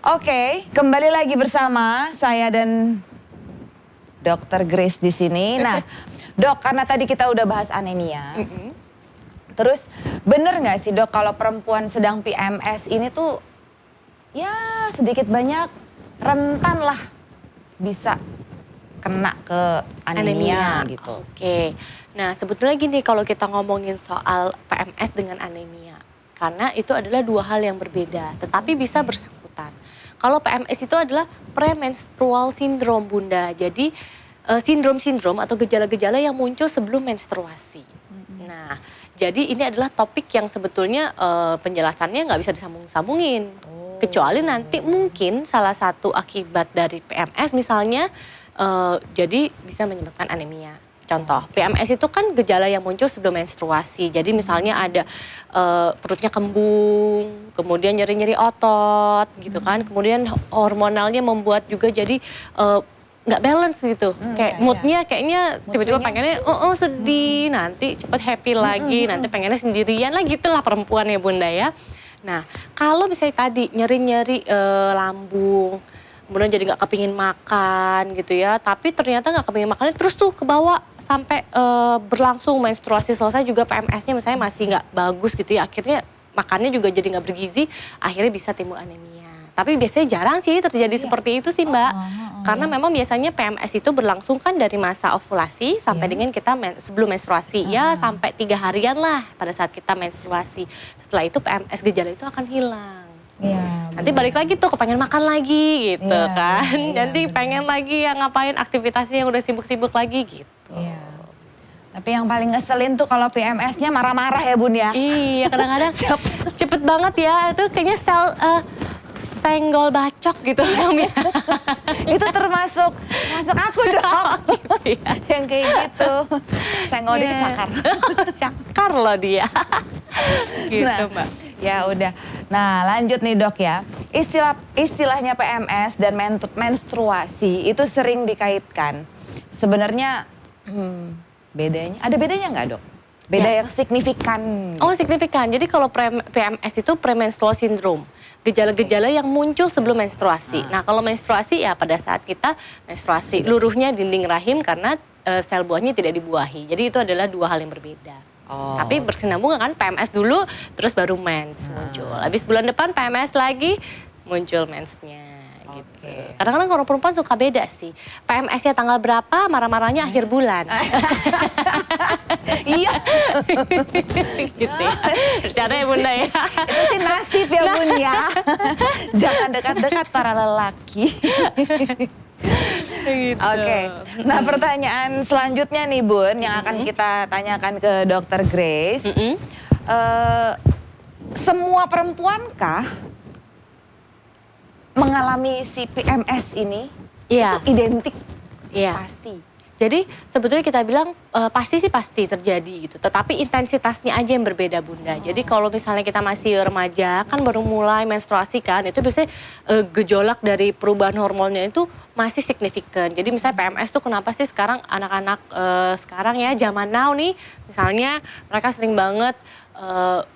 Oke, kembali lagi bersama saya dan Dokter Grace di sini. Nah, Dok, karena tadi kita udah bahas anemia. Terus bener nggak sih Dok kalau perempuan sedang PMS ini tuh ya sedikit banyak rentan lah bisa kena ke anemia gitu. Oke. Nah, sebetulnya gini kalau kita ngomongin soal PMS dengan anemia. Karena itu adalah dua hal yang berbeda, tetapi bisa bersangkutan. Kalau PMS itu adalah premenstrual syndrome, Bunda. Jadi sindrom-sindrom atau gejala-gejala yang muncul sebelum menstruasi. Nah, jadi ini adalah topik yang sebetulnya penjelasannya nggak bisa disambung-sambungin. Kecuali nanti mungkin salah satu akibat dari PMS misalnya jadi bisa menyebabkan anemia. Contoh, PMS itu kan gejala yang muncul sebelum menstruasi. Jadi misalnya ada perutnya kembung, kemudian nyeri-nyeri otot gitu kan. Kemudian hormonalnya membuat juga jadi nggak balance gitu. Kayak moodnya kayaknya tiba-tiba pengennya sedih, nanti cepet happy lagi, nanti pengennya sendirian lah gitulah perempuan ya Bunda ya. Nah, kalau misalnya tadi nyeri-nyeri lambung, kemudian jadi nggak kepingin makan gitu ya, tapi ternyata nggak kepingin makannya terus tuh kebawa sampai berlangsung menstruasi selesai juga PMS-nya misalnya masih nggak bagus gitu ya, akhirnya makannya juga jadi nggak bergizi, akhirnya bisa timbul anemia. Tapi biasanya jarang sih terjadi seperti itu sih Mbak, karena memang biasanya PMS itu berlangsung kan dari masa ovulasi sampai dengan kita sebelum menstruasi, ya sampai 3 harian lah pada saat kita menstruasi. Setelah itu PMS gejala itu akan hilang. Nanti balik lagi tuh kepengen makan lagi gitu kan. Nanti pengen lagi yang ngapain aktivitasnya yang udah sibuk-sibuk lagi gitu. Tapi yang paling ngeselin tuh kalau PMS-nya marah-marah ya Bun ya. Iya kadang-kadang cepet banget ya. Itu kayaknya senggol bacok gitu. Itu termasuk aku Dok. Gitu ya. Yang kayak gitu. Senggol dikit cakar. Cakar loh dia. Gitu Mbak. Ya udah. Nah lanjut nih Dok ya. Istilahnya PMS dan menstruasi itu sering dikaitkan. Sebenarnya ada bedanya nggak Dok? Beda yang signifikan. Oh signifikan. Jadi kalau PMS itu premenstrual syndrome. Gejala-gejala yang muncul sebelum menstruasi. Nah kalau menstruasi ya pada saat kita menstruasi. Luruhnya dinding rahim karena sel buahnya tidak dibuahi. Jadi itu adalah dua hal yang berbeda. Tapi berkesinambungan kan PMS dulu terus baru mens muncul. Habis bulan depan PMS lagi muncul mensnya gitu. Kadang-kadang kalau perempuan suka beda sih. PMS-nya tanggal berapa, marah-marahnya akhir bulan. Iya. Gitu ya. Bercanda ya Bunda ya. Itu sih nasib ya Bun ya. Jangan dekat-dekat para lelaki. Gitu. Oke. Nah pertanyaan selanjutnya nih Bun yang akan kita tanyakan ke Dokter Grace. Semua perempuankah mengalami si PMS ini? Itu identik? Pasti. Jadi sebetulnya kita bilang pasti terjadi gitu. Tetapi intensitasnya aja yang berbeda Bunda. Jadi kalau misalnya kita masih remaja kan baru mulai menstruasi kan. Itu biasanya gejolak dari perubahan hormonnya itu masih signifikan. Jadi misalnya PMS tuh kenapa sih sekarang anak-anak sekarang ya zaman now nih. Misalnya mereka sering banget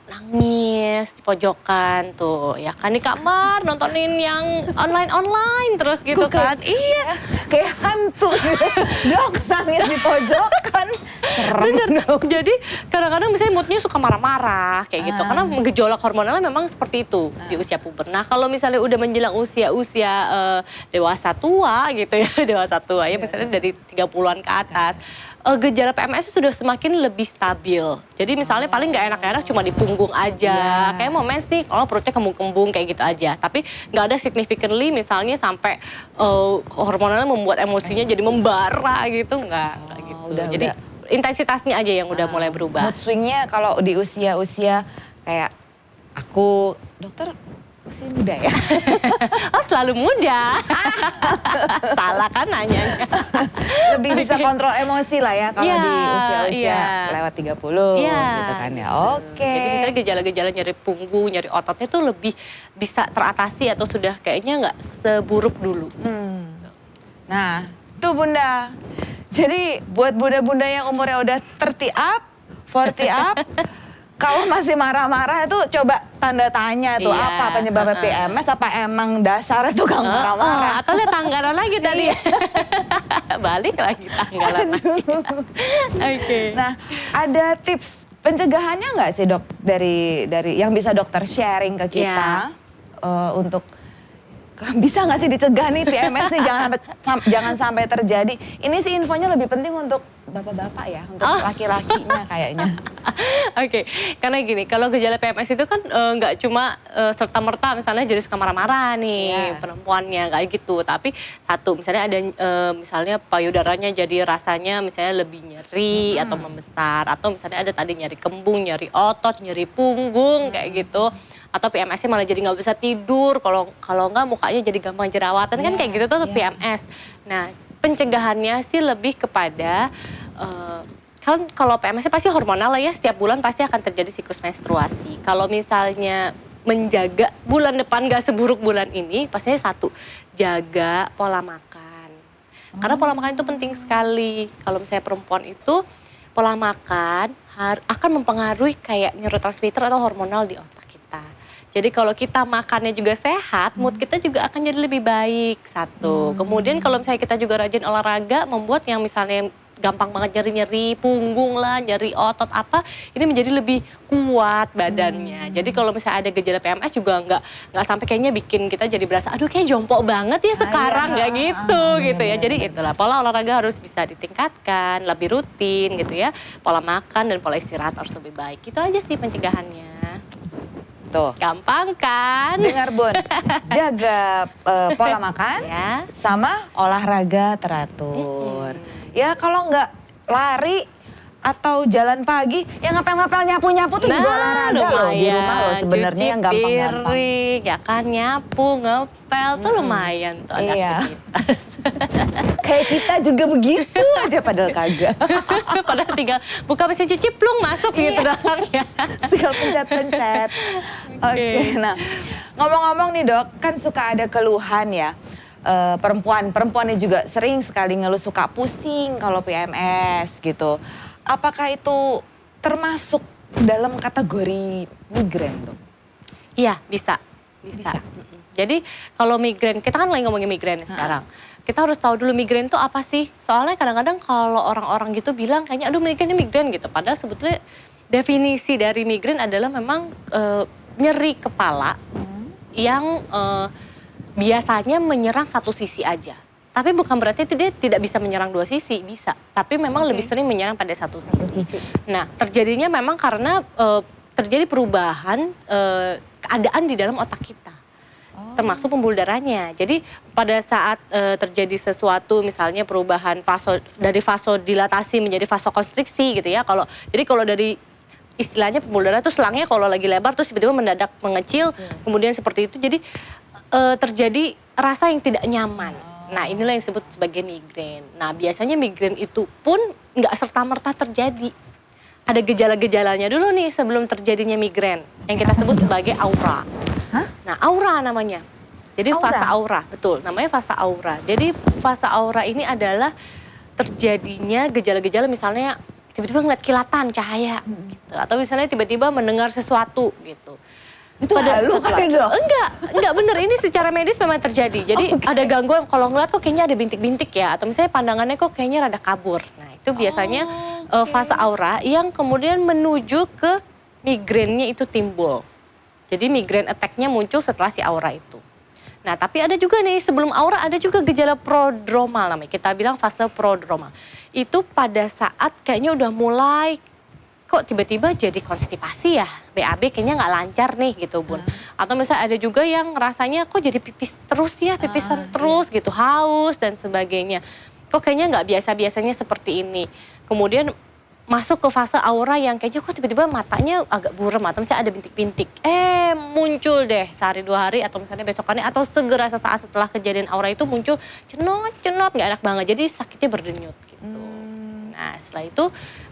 nangis di pojokan tuh ya kan di kamar nontonin yang online terus gitu kan. Iya kayak hantu Dok nangis di pojokan. Bener. Jadi kadang-kadang misalnya moodnya suka marah-marah kayak gitu karena gejolak hormonalnya memang seperti itu di usia puber. Nah kalau misalnya udah menjelang usia dewasa tua gitu ya dewasa tua ya misalnya dari 30-an ke atas gejala PMS itu sudah semakin lebih stabil. Jadi misalnya paling nggak enak-enak cuma di punggung aja. Kayak mau mens nih, kalau perutnya kembung-kembung kayak gitu aja. Tapi nggak ada significantly misalnya sampai hormonalnya membuat emosinya jadi membara gitu. Nggak gitu. Jadi intensitasnya aja yang udah mulai berubah. Mood swingnya kalau di usia-usia kayak aku, dokter masih muda ya? Oh selalu muda. Salah kan nanyanya. Lebih bisa kontrol emosi lah ya kalau di usia-usia lewat 30 gitu kan ya. Oke. Jadi misalnya gejala-gejala nyeri punggung, nyeri ototnya tuh lebih bisa teratasi atau sudah kayaknya nggak seburuk dulu. Nah tuh Bunda. Jadi buat bunda-bunda yang umurnya udah 30 up, 40 up, Kalau masih marah-marah itu coba tanda tanya tuh, Iya, apa penyebabnya PMS, apa emang dasarnya tukang marah-marah. atau lihat tanggalan lagi tadi. Balik lagi tanggalan lagi. Oke. Nah, ada tips pencegahannya nggak sih dok dari yang bisa dokter sharing ke kita untuk bisa nggak sih dicegah nih PMS nih jangan sampai terjadi. Ini sih infonya lebih penting untuk bapak-bapak ya, untuk laki-lakinya kayaknya. Oke, karena gini, kalau gejala PMS itu kan nggak cuma serta-merta misalnya jadi suka marah-marah nih perempuannya, kayak gitu. Tapi satu, misalnya ada misalnya payudaranya jadi rasanya misalnya lebih nyeri atau membesar. Atau misalnya ada tadi nyeri kembung, nyeri otot, nyeri punggung, kayak gitu. Atau PMS-nya malah jadi nggak bisa tidur, kalau nggak mukanya jadi gampang jerawatan, kan kayak gitu tuh PMS. Nah, pencegahannya sih lebih kepada kan kalau PMS pasti hormonal lah ya, setiap bulan pasti akan terjadi siklus menstruasi. Kalau misalnya menjaga bulan depan gak seburuk bulan ini, pastinya satu, jaga pola makan. Karena pola makan itu penting sekali. Kalau misalnya perempuan itu pola makan akan mempengaruhi kayak neurotransmitter atau hormonal di otak kita. Jadi kalau kita makannya juga sehat, mood kita juga akan jadi lebih baik, satu. Kemudian kalau misalnya kita juga rajin olahraga, membuat yang misalnya gampang banget nyeri-nyeri punggung lah, nyeri otot apa, ini menjadi lebih kuat badannya. Jadi kalau misalnya ada gejala PMS juga nggak sampai kayaknya bikin kita jadi berasa, aduh kayak jongkok banget ya sekarang, nggak gitu ya. Jadi itulah, pola olahraga harus bisa ditingkatkan, lebih rutin gitu ya. Pola makan dan pola istirahat harus lebih baik. Itu aja sih pencegahannya. Tuh. Gampang kan? Dengar Bun, jaga pola makan sama olahraga teratur. Ya kalau nggak lari atau jalan pagi, ya ngapel-ngapel nyapu-nyapu tuh juga olahraga loh di rumah loh sebenarnya yang gampang-gampang. Ya kan, nyapu, ngepel tuh lumayan tuh ada aktivitas. Kayak kita juga begitu aja padahal kagak. Padahal tinggal buka mesin cuci plung masuk gitu doang ya. Tinggal pencet-pencet. Oke, nah ngomong-ngomong nih dok, kan suka ada keluhan ya. Perempuannya juga sering sekali ngeluh suka pusing kalau PMS gitu. Apakah itu termasuk dalam kategori migrain dok? Iya, bisa. Jadi kalau migrain, kita kan lagi ngomongin migrain sekarang. Kita harus tahu dulu migrain itu apa sih. Soalnya kadang-kadang kalau orang-orang gitu bilang kayaknya aduh migrain ini migrain gitu. Padahal sebetulnya definisi dari migrain adalah memang nyeri kepala yang biasanya menyerang satu sisi aja. Tapi bukan berarti dia tidak bisa menyerang dua sisi, bisa. Tapi memang lebih sering menyerang pada satu sisi. Nah, terjadinya memang karena terjadi perubahan keadaan di dalam otak kita. Termasuk pembuluh darahnya. Jadi pada saat terjadi sesuatu misalnya perubahan dari vasodilatasi menjadi vasokonstriksi gitu ya. Jadi kalau dari istilahnya pembuluh darah itu selangnya kalau lagi lebar terus tiba-tiba mendadak mengecil, kemudian seperti itu. Jadi terjadi rasa yang tidak nyaman. Nah inilah yang disebut sebagai migrain. Nah biasanya migrain itu pun nggak serta-merta terjadi. Ada gejala-gejalanya dulu nih sebelum terjadinya migrain. Yang kita sebut sebagai aura. Nah aura namanya. Jadi fase aura, betul. Namanya fase aura. Jadi fase aura ini adalah terjadinya gejala-gejala misalnya tiba-tiba ngeliat kilatan cahaya gitu. Atau misalnya tiba-tiba mendengar sesuatu gitu. Itu halu kali dong? Enggak bener, ini secara medis memang terjadi. Jadi ada gangguan, kalau ngeliat kok kayaknya ada bintik-bintik ya. Atau misalnya pandangannya kok kayaknya rada kabur. Nah itu biasanya fase aura yang kemudian menuju ke migrainnya itu timbul. Jadi migrain attack-nya muncul setelah si aura itu. Nah tapi ada juga nih sebelum aura ada juga gejala prodromal namanya. Kita bilang fase prodromal. Itu pada saat kayaknya udah mulai kok tiba-tiba jadi konstipasi ya, BAB kayaknya nggak lancar nih gitu Bun. Atau misalnya ada juga yang rasanya kok jadi pipis terus ya, pipisan terus gitu, haus dan sebagainya. Kok kayaknya nggak biasa-biasanya seperti ini. Kemudian masuk ke fase aura yang kayaknya kok tiba-tiba matanya agak buram atau misalnya ada bintik-bintik. Muncul deh sehari dua hari atau misalnya besokannya atau segera sesaat setelah kejadian aura itu muncul cenot-cenot nggak enak banget. Jadi sakitnya berdenyut gitu. Nah setelah itu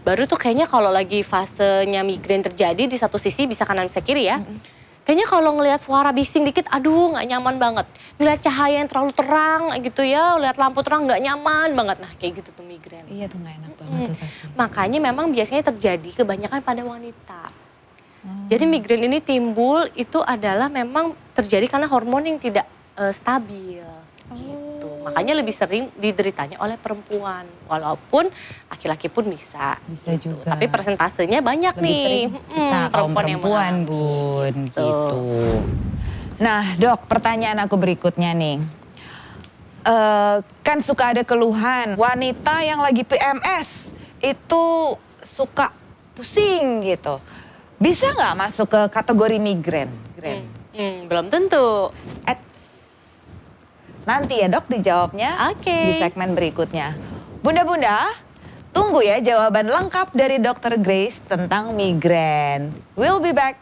baru tuh kayaknya kalau lagi fasenya migrain terjadi di satu sisi bisa kanan bisa kiri ya. Kayaknya kalau ngelihat suara bising dikit, aduh nggak nyaman banget. Ngelihat cahaya yang terlalu terang gitu ya, lihat lampu terang nggak nyaman banget. Nah kayak gitu tuh migrain. Iya tuh nggak enak banget tuh pasti. Makanya memang biasanya terjadi kebanyakan pada wanita. Jadi migrain ini timbul itu adalah memang terjadi karena hormon yang tidak stabil. Gitu. Makanya lebih sering dideritanya oleh perempuan. Walaupun laki-laki pun bisa. Bisa gitu. juga. Tapi persentasenya banyak Lebih nih. sering kita kaum perempuan yang perempuan, mengalami. Bun, gitu. Nah, Dok, pertanyaan aku berikutnya nih. Kan suka ada keluhan wanita yang lagi PMS itu suka pusing gitu. Bisa nggak masuk ke kategori migrain? Belum tentu. Nanti ya Dok dijawabnya Oke. di segmen berikutnya. Bunda-bunda, tunggu ya jawaban lengkap dari Dr. Grace tentang migrain. We'll be back.